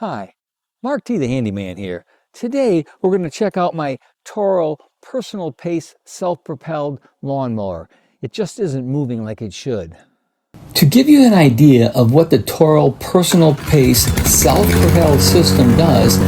Hi, Mark T. the Handyman here. Today we're going to check out my Toro personal pace self-propelled lawnmower. It just isn't moving like it should. To give you an idea of what the Toro personal pace self-propelled system does,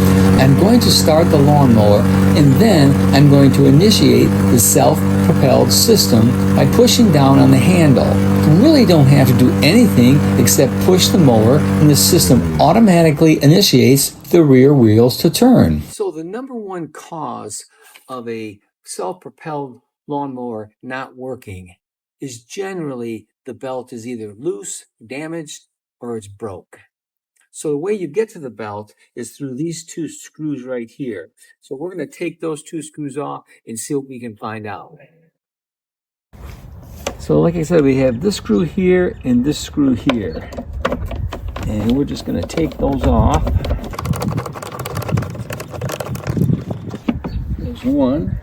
I'm going to start the lawnmower and then I'm going to initiate the self-propelled system by pushing down on the handle. You really don't have to do anything except push the mower and the system automatically initiates the rear wheels to turn. So the number one cause of a self-propelled lawnmower not working is generally the belt is either loose, damaged, or it's broke. So the way you get to the belt is through these two screws right here. So we're going to take those two screws off and see what we can find out. So like I said, we have this screw here and this screw here. And we're just going to take those off. There's one.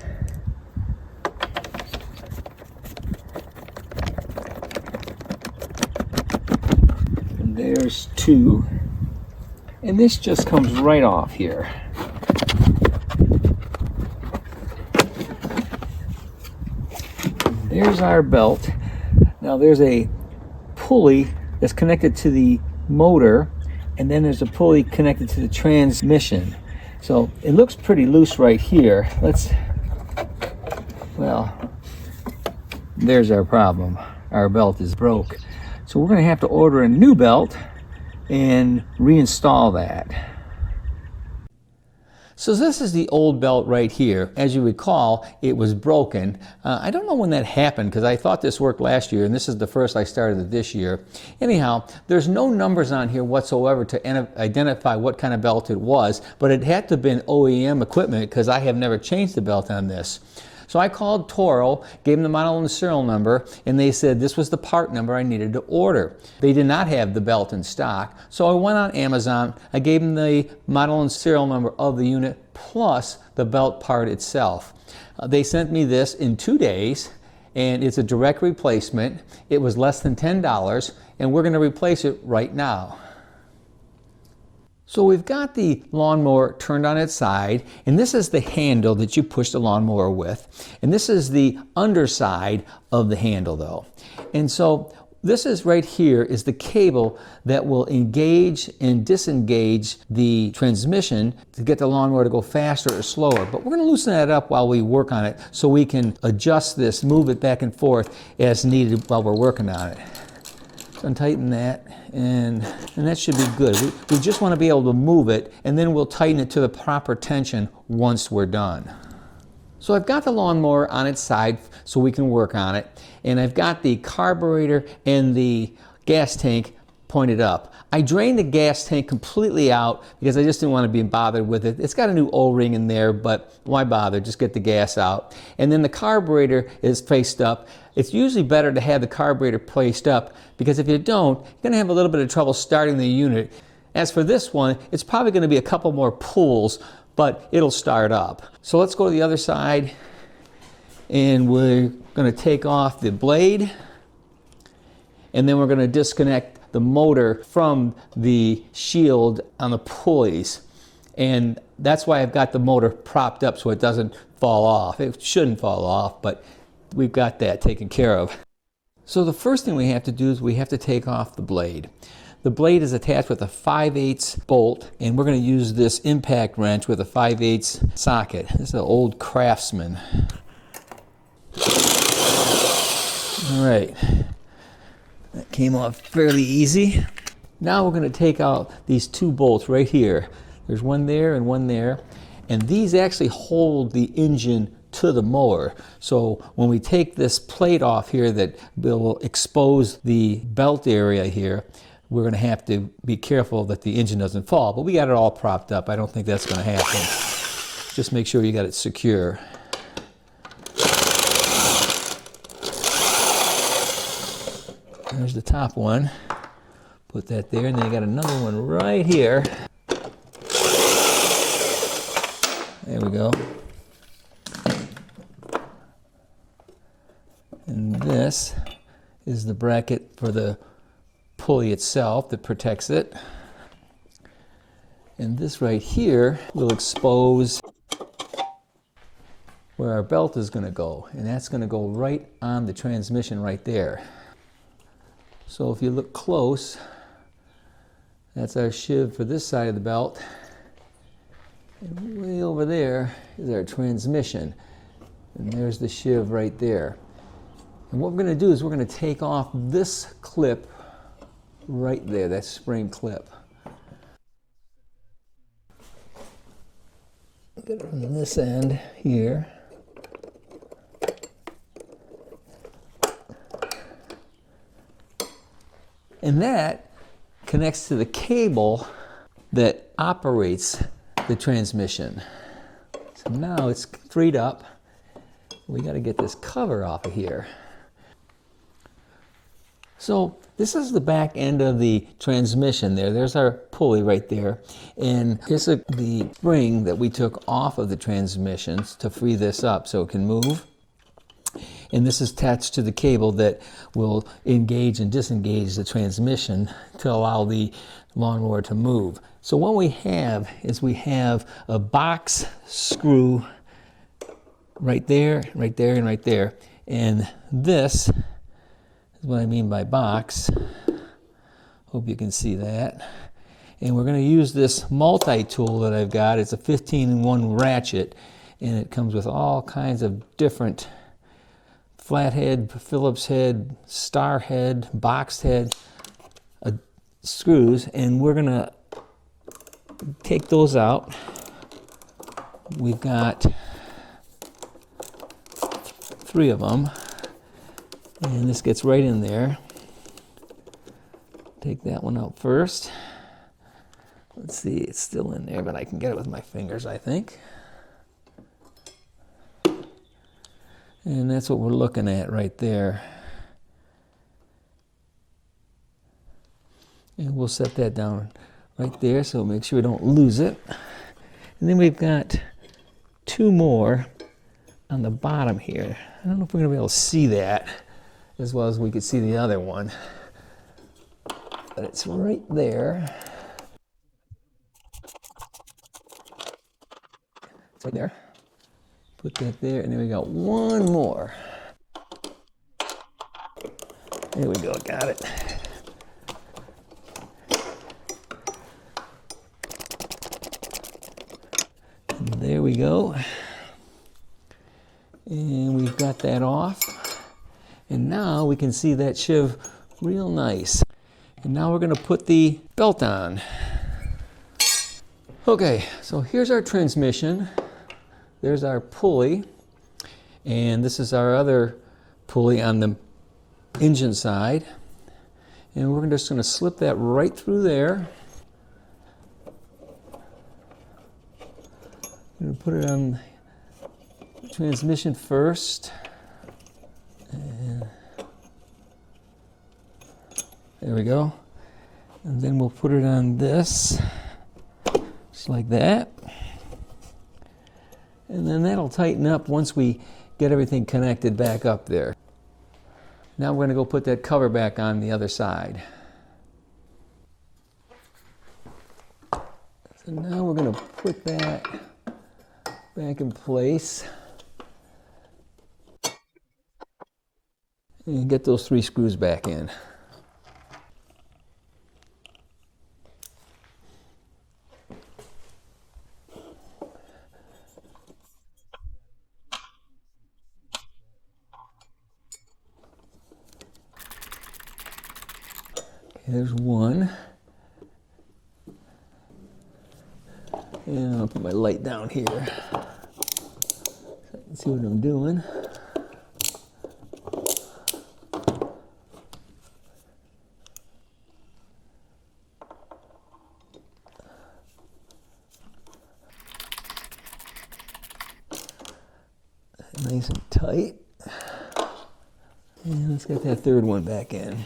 There's two, and this just comes right off here. There's our belt. Now there's a pulley that's connected to the motor, and then there's a pulley connected to the transmission. So it looks pretty loose right here. There's our problem. Our belt is broke. So we're going to have to order a new belt and reinstall that. So this is the old belt right here. As you recall, it was broken. I don't know when that happened because I thought this worked last year and this is the first I started it this year. Anyhow, there's no numbers on here whatsoever to identify what kind of belt it was, but it had to have been OEM equipment because I have never changed the belt on this. So I called Toro, gave them the model and the serial number, and they said this was the part number I needed to order. They did not have the belt in stock, so I went on Amazon. I gave them the model and serial number of the unit plus the belt part itself. They sent me this in 2 days, and it's a direct replacement. It was less than $10, and we're going to replace it right now. So we've got the lawnmower turned on its side, and this is the handle that you push the lawnmower with. And this is the underside of the handle though. And so this is right here is the cable that will engage and disengage the transmission to get the lawnmower to go faster or slower. But we're going to loosen that up while we work on it so we can adjust this, move it back and forth as needed while we're working on it. So untighten that. And that should be good. We just want to be able to move it, and then we'll tighten it to the proper tension once we're done. So I've got the lawnmower on its side so we can work on it, and I've got the carburetor and the gas tank pointed up. I drained the gas tank completely out because I just didn't want to be bothered with it. It's got a new O-ring in there, but why bother? Just get the gas out. And then the carburetor is faced up. It's usually better to have the carburetor placed up because if you don't, you're going to have a little bit of trouble starting the unit. As for this one, it's probably going to be a couple more pulls, but it'll start up. So let's go to the other side, and we're going to take off the blade, and then we're going to disconnect the motor from the shield on the pulleys. And that's why I've got the motor propped up so it doesn't fall off. It shouldn't fall off, but we've got that taken care of. So the first thing we have to do is we have to take off the blade. The blade is attached with a 5/8 bolt, and we're going to use this impact wrench with a 5/8 socket. This is an old Craftsman. All right. That came off fairly easy. Now we're going to take out these two bolts right here. There's one there and one there. And these actually hold the engine to the mower. So when we take this plate off here that will expose the belt area here, we're going to have to be careful that the engine doesn't fall. But we got it all propped up. I don't think that's going to happen. Just make sure you got it secure. There's the top one. Put that there, and then you got another one right here. There we go. And this is the bracket for the pulley itself that protects it. And this right here will expose where our belt is going to go. And that's going to go right on the transmission right there. So if you look close, that's our sheave for this side of the belt. And way over there is our transmission. And there's the sheave right there. And what we're going to do is we're going to take off this clip right there, that spring clip. Get it on this end here. And that connects to the cable that operates the transmission. So now it's freed up. We got to get this cover off of here. So this is the back end of the transmission there. There's our pulley right there. And here's the spring that we took off of the transmissions to free this up so it can move. And this is attached to the cable that will engage and disengage the transmission to allow the lawnmower to move. So what we have is we have a box screw right there, right there, and right there. And this is what I mean by box. Hope you can see that. And we're going to use this multi-tool that I've got. It's a 15-in-1 ratchet, and it comes with all kinds of different flathead, Phillips head, star head, boxed head screws, and we're going to take those out. We've got 3 of them. And this gets right in there. Take that one out first. Let's see, it's still in there, but I can get it with my fingers, I think. And that's what we're looking at right there. And we'll set that down right there so make sure we don't lose it. And then we've got 2 more on the bottom here. I don't know if we're going to be able to see that as well as we could see the other one. But it's right there. It's right there. Put that there, and then we got 1 more. There we go, got it. And there we go. And we've got that off. And now we can see that sheave real nice. And now we're going to put the belt on. Okay, so here's our transmission. There's our pulley. And this is our other pulley on the engine side. And we're just going to slip that right through there. I'm going to put it on the transmission first. And there we go. And then we'll put it on this, just like that. And then that'll tighten up once we get everything connected back up there. Now we're going to go put that cover back on the other side. So now we're going to put that back in place. And get those 3 screws back in. Okay, there's 1. And I'll put my light down here so I can see what I'm doing. Nice and tight. And let's get that 3rd one back in.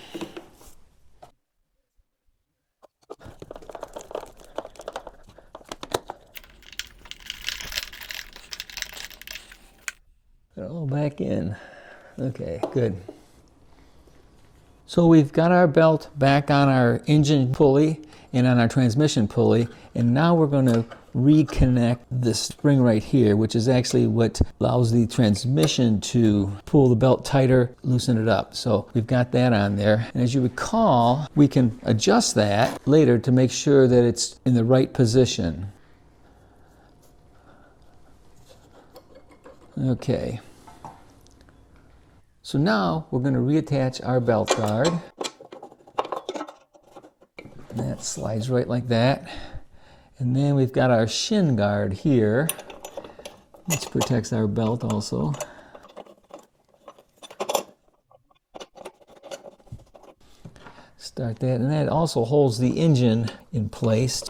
Put it all back in. Okay, good. So we've got our belt back on our engine pulley, and on our transmission pulley. And now we're going to reconnect this spring right here, which is actually what allows the transmission to pull the belt tighter, loosen it up. So we've got that on there. And as you recall, we can adjust that later to make sure that it's in the right position. Okay. So now we're going to reattach our belt guard. And that slides right like that. And then we've got our shin guard here, which protects our belt also. Start that, and that also holds the engine in place.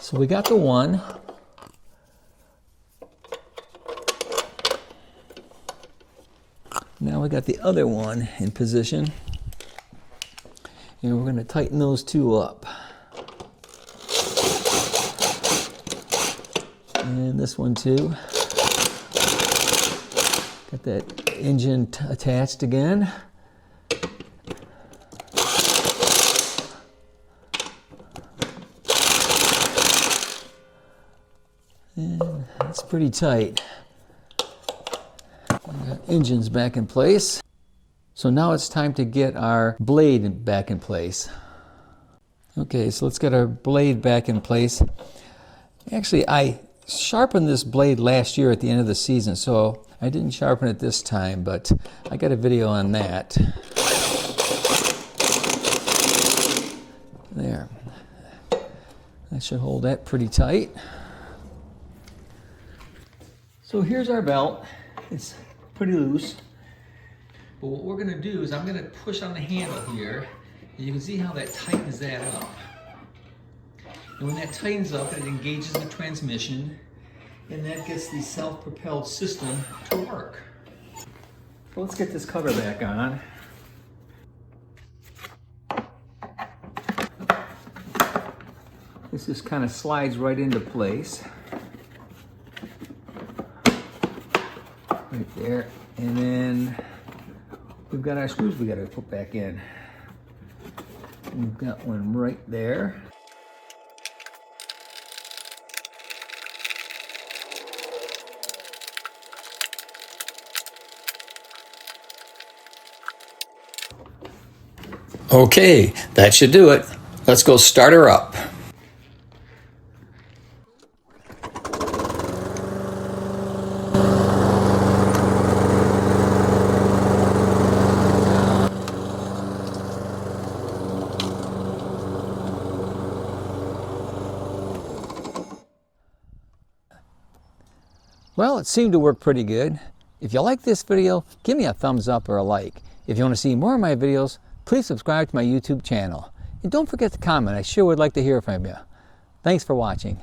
So we got the one. Now we got the other one in position, and we're going to tighten those two up. And this one too. Got that engine attached again. And that's pretty tight. Engine's back in place. So now it's time to get our blade back in place. Okay, so let's get our blade back in place. Actually, I sharpened this blade last year at the end of the season, so I didn't sharpen it this time, but I got a video on that. There. That should hold that pretty tight. So here's our belt. It's pretty loose. But what we're going to do is I'm going to push on the handle here, and you can see how that tightens that up. And when that tightens up, it engages the transmission, and that gets the self-propelled system to work. So let's get this cover back on. This just kind of slides right into place. Right there. And then we've got our screws we got to put back in. We've got one right there. Okay, that should do it. Let's go start her up. Well, it seemed to work pretty good. If you like this video, give me a thumbs up or a like. If you want to see more of my videos, please subscribe to my YouTube channel. And don't forget to comment. I sure would like to hear from you. Thanks for watching.